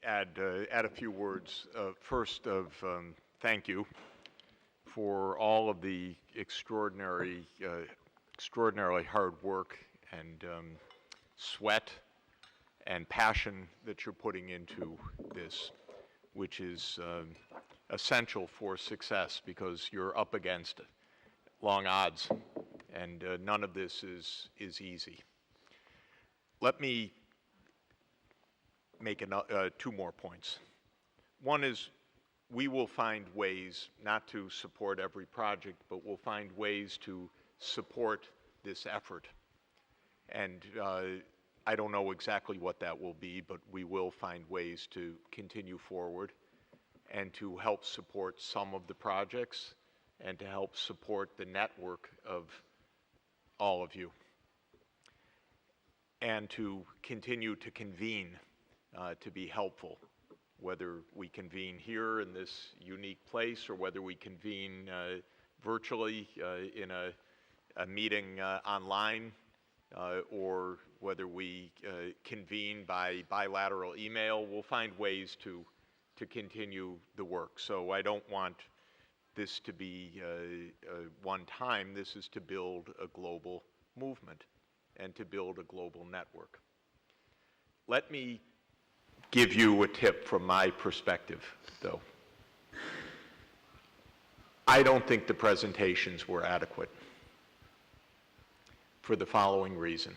add a few words. First of thank you for all of the extraordinarily hard work and sweat and passion that you're putting into this, which is essential for success because you're up against long odds, and none of this is easy. Let me make two more points. One is we will find ways not to support every project, but we'll find ways to support this effort. And I don't know exactly what that will be, but we will find ways to continue forward and to help support some of the projects and to help support the network of all of you, and to continue to convene to be helpful, whether we convene here in this unique place or whether we convene virtually in a meeting online, or whether we convene by bilateral email. We'll find ways to continue the work. So I don't want this to be one time. This is to build a global movement and to build a global network. Let me give you a tip from my perspective, though. I don't think the presentations were adequate for the following reason.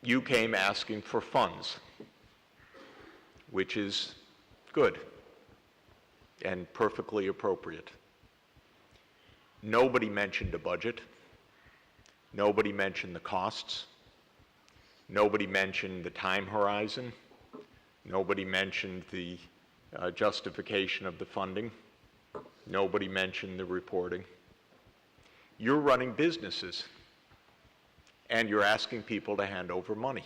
You came asking for funds, which is good and perfectly appropriate. Nobody mentioned a budget. Nobody mentioned the costs. Nobody mentioned the time horizon. Nobody mentioned the justification of the funding. Nobody mentioned the reporting. You're running businesses, and you're asking people to hand over money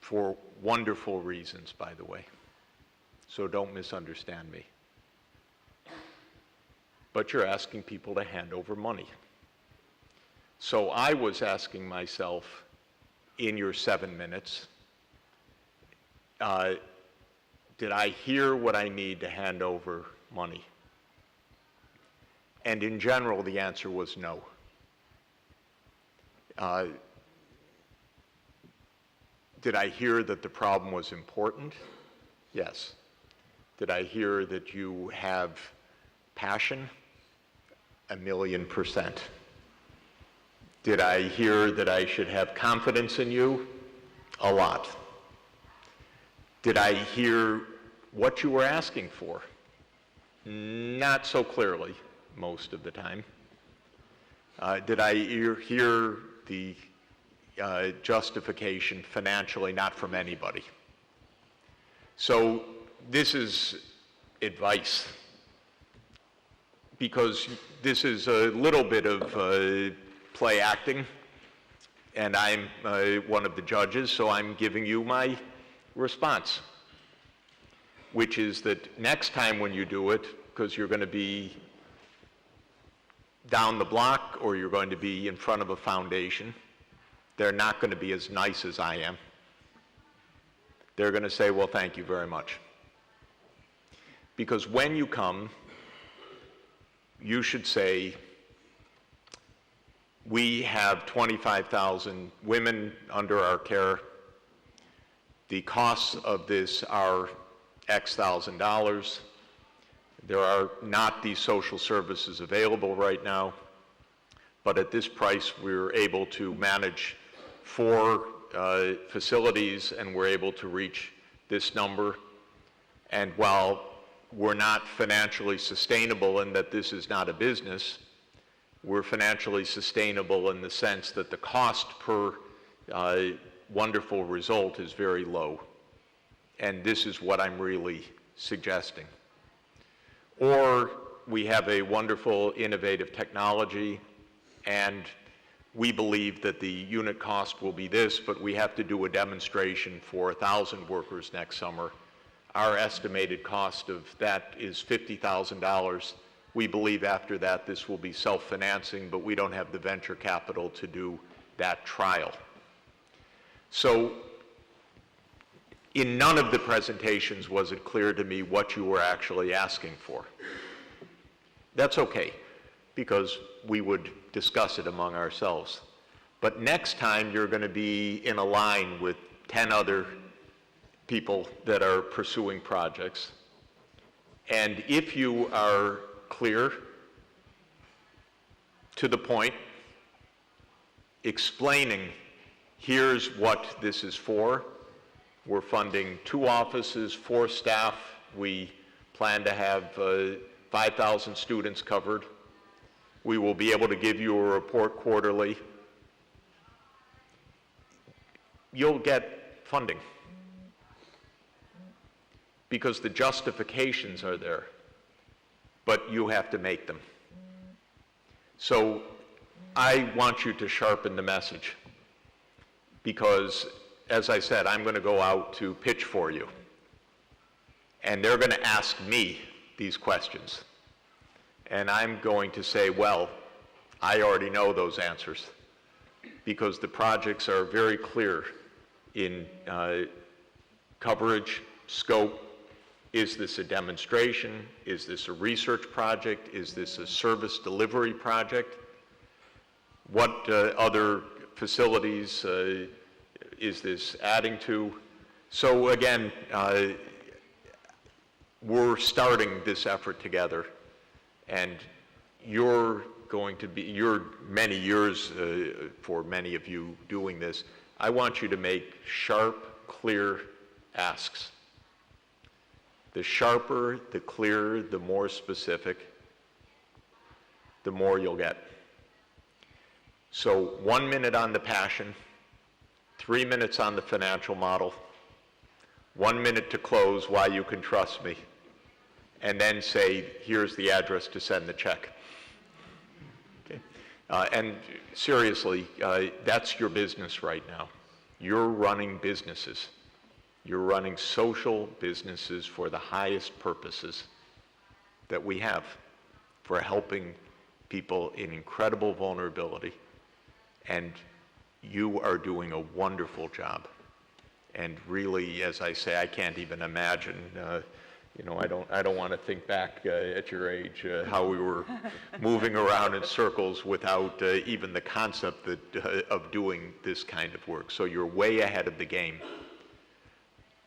for wonderful reasons, by the way. So don't misunderstand me. But you're asking people to hand over money. So I was asking myself, in your 7 minutes, did I hear what I need to hand over money? And in general, the answer was no. Did I hear that the problem was important? Yes. Did I hear that you have passion? 1,000,000%. Did I hear that I should have confidence in you? A lot. Did I hear what you were asking for? Not so clearly, most of the time. Did I hear the justification financially? Not from anybody. So this is advice, because this is a little bit of play acting, and I'm one of the judges, so I'm giving you my response, which is that next time when you do it, because you're going to be down the block or you're going to be in front of a foundation, they're not going to be as nice as I am. They're going to say, well, thank you very much. Because when you come, you should say, we have 25,000 women under our care. The costs of this are X thousand dollars. There are not these social services available right now, but at this price we're able to manage 4 facilities and we're able to reach this number. And while we're not financially sustainable in that this is not a business, we're financially sustainable in the sense that the cost per wonderful result is very low. And this is what I'm really suggesting. Or we have a wonderful innovative technology and we believe that the unit cost will be this, but we have to do a demonstration for 1,000 workers next summer. Our estimated cost of that is $50,000. We believe after that this will be self-financing, but we don't have the venture capital to do that trial. So In none of the presentations was it clear to me what you were actually asking for. That's okay, because we would discuss it among ourselves. But next time you're going to be in a line with 10 other people that are pursuing projects. And if you are clear, to the point, explaining, here's what this is for. We're funding 2 offices, 4 staff. We plan to have 5,000 students covered. We will be able to give you a report quarterly. You'll get funding because the justifications are there, but you have to make them. So I want you to sharpen the message because, as I said, I'm going to go out to pitch for you, and they're going to ask me these questions. And I'm going to say, well, I already know those answers because the projects are very clear in coverage, scope. Is this a demonstration? Is this a research project? Is this a service delivery project? What other facilities is this adding to? So again, we're starting this effort together, and you're many years for many of you doing this. I want you to make sharp, clear asks. The sharper, the clearer, the more specific, the more you'll get. So 1 minute on the passion, 3 minutes on the financial model, 1 minute to close why you can trust me, and then say, here's the address to send the check. Okay? And seriously, that's your business right now. You're running businesses. You're running social businesses for the highest purposes that we have, for helping people in incredible vulnerability. And you are doing a wonderful job. And really, as I say, I can't even imagine, I don't want to think back at your age how we were moving around in circles without even the concept of doing this kind of work. So you're way ahead of the game.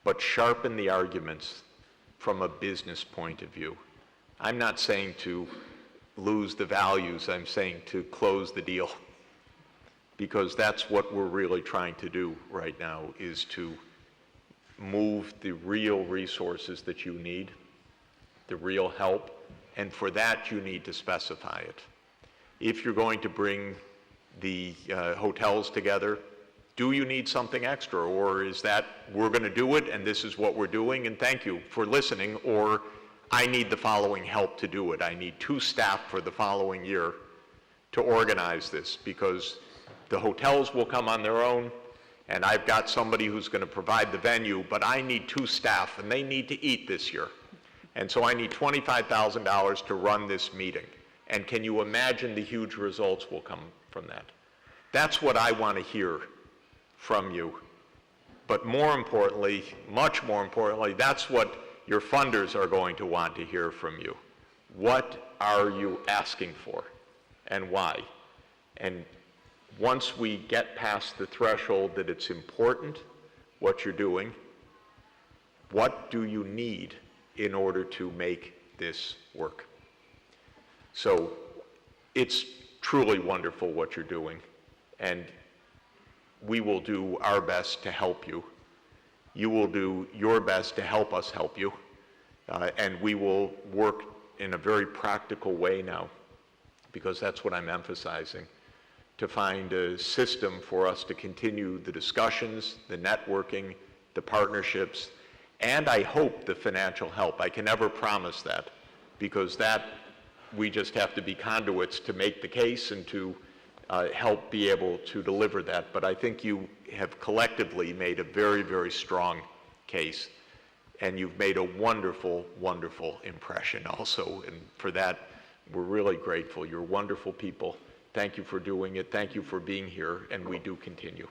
But sharpen the arguments from a business point of view. I'm not saying to lose the values, I'm saying to close the deal. Because that's what we're really trying to do right now, is to move the real resources that you need, the real help, and for that you need to specify it. If you're going to bring the hotels together, do you need something extra, or is that we're going to do it and this is what we're doing and thank you for listening, or I need the following help to do it. I need 2 staff for the following year to organize this because the hotels will come on their own and I've got somebody who's going to provide the venue, but I need 2 staff and they need to eat this year. And so I need $25,000 to run this meeting. And can you imagine the huge results will come from that? That's what I want to hear from you. But more importantly, much more importantly, that's what your funders are going to want to hear from you. What are you asking for and why? And once we get past the threshold that it's important what you're doing, what do you need in order to make this work? So it's truly wonderful what you're doing, and we will do our best to help you. You will do your best to help us help you, and we will work in a very practical way now, because that's what I'm emphasizing, to find a system for us to continue the discussions, the networking, the partnerships, and I hope the financial help. I can never promise that, because that we just have to be conduits to make the case and to help be able to deliver that. But I think you have collectively made a very, very strong case, and you've made a wonderful, wonderful impression also, and for that we're really grateful. You're wonderful people. Thank you for doing it. Thank you for being here, and we do continue.